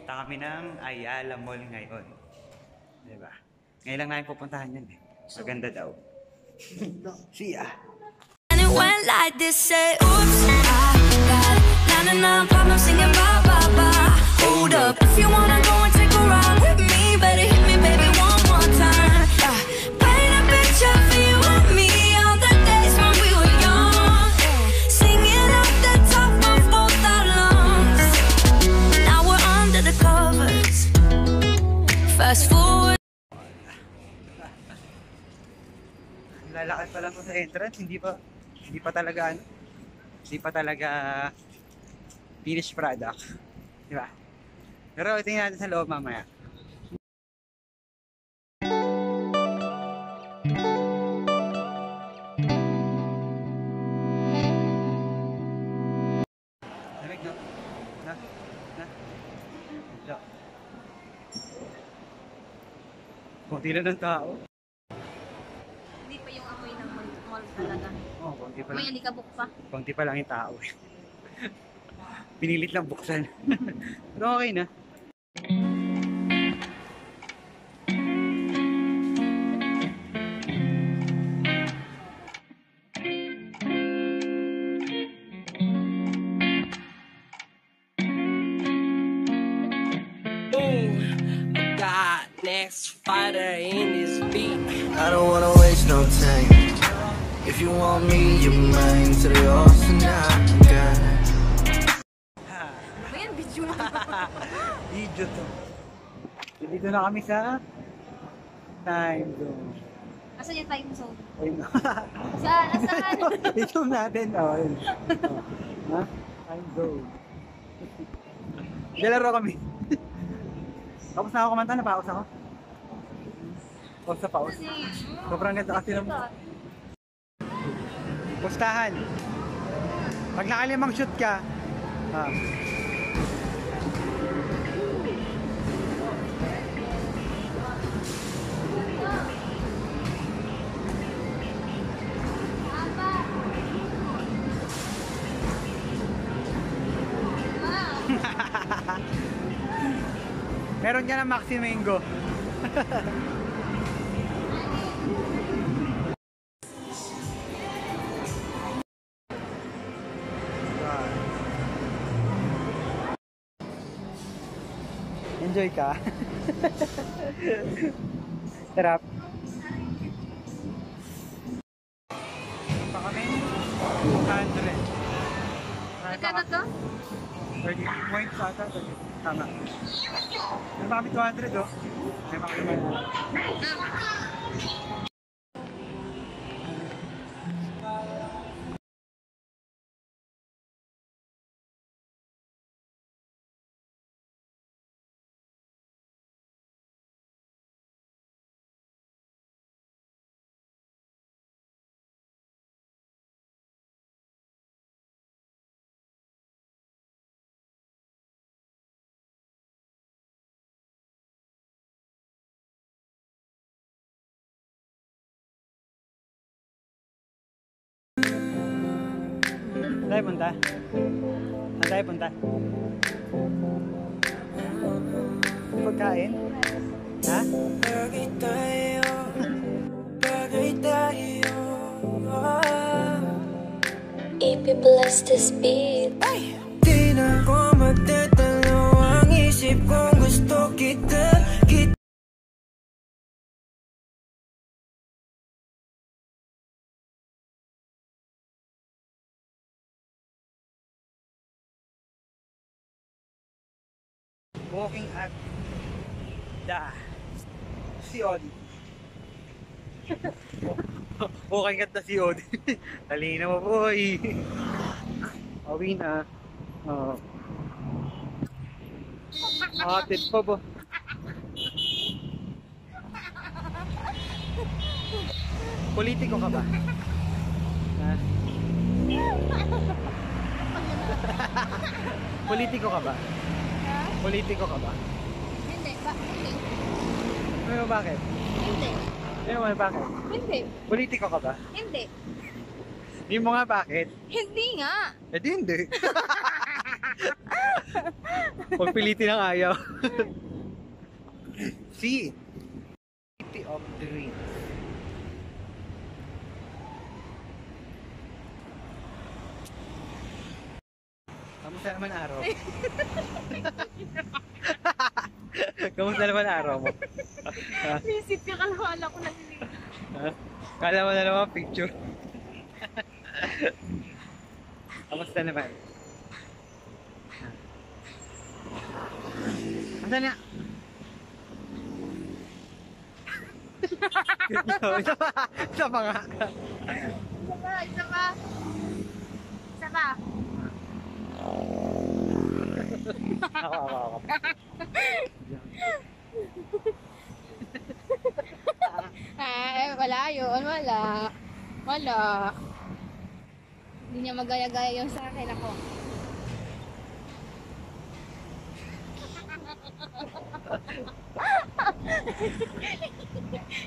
Punta kami ng Ayala Mall ngayon. Diba? Ngayon lang namin pupuntahan yun eh. Maganda daw. See ya! And it went like this, say, oops, I got 99 problems singing bye, bye, bye. Hold up, if you wanna go and take a ride with me, better hit me, baby, one more time. Paint a picture for you and me, all the days when we were young, singing at the top of both our lungs. Now we're under the covers. Fast forward. Lalakad pa lang po sa entrance, hindi pa talaga finished product. Di ba? Pero tingnan natin sa loob mamaya. Lamig no? Na? Kunti lang ng tao. Hindi pa yung amoy ng mall talaga. Oh, konti pa lang. May alikabok pa. Konti pa lang yung tao. Pinilit lang buksan. Pero okay na. Next fighter in this beat. I don't wanna waste no time. If you want me, you're mine. Seryoso na ka. Ayan, video mo. Video to. Dito na kami sa time zone. Asan yung time zone? Ayun na. Saan? Asan? Ito natin. Oh, ayun. Ha? Time zone. Galaro kami. Tapos na ako kumanta, napaos ako. Paus na paus. Sobrang ganda kasi ng pustahan. Pag nakalimang shoot ka, meron ka ng Maximingo. Enjoy ka. Sarap. Pa kami 200. Magkano to? 30 points ata. Tama. May mga 200 oh. May mga 200. Saan tayo punta? Saan tayo punta? Pagkain? Ha? Bagay tayo. Ipi-bless this beat. Di na ko magtatalo ang isip kong gusto kita. Walking at the COD. Walking at the COD. Talina mo boy. Awi na. Atid pa ba? Politiko ka ba? Ha? Politiko ka ba? Politiko ka ba? Hindi. Hindi. Ano bakit? Hindi. Ano mo bakit? Hindi. Politiko ka ba? Hindi. Hindi mo nga bakit? Hindi nga. Eh di hindi. Huwag pilitin ang ayaw. C. City of Dreams. Kamusta naman araw? Kamusta naman araw mo? Visit ka, kalawala ko lang yun. Ha? Kala mo na naman picture. Kamusta naman? Asan na? Isa pa! Isa pa nga! Isa pa. Isa pa. Ako. Ay, wala yun. Wala. Hindi niya magaya-gaya yun sa akin ako.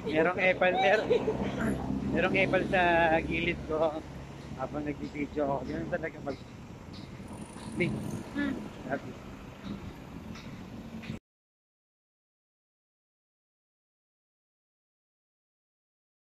Merong epal sa gilid ko habang nag-video ako. Ganun talaga mag... Love you.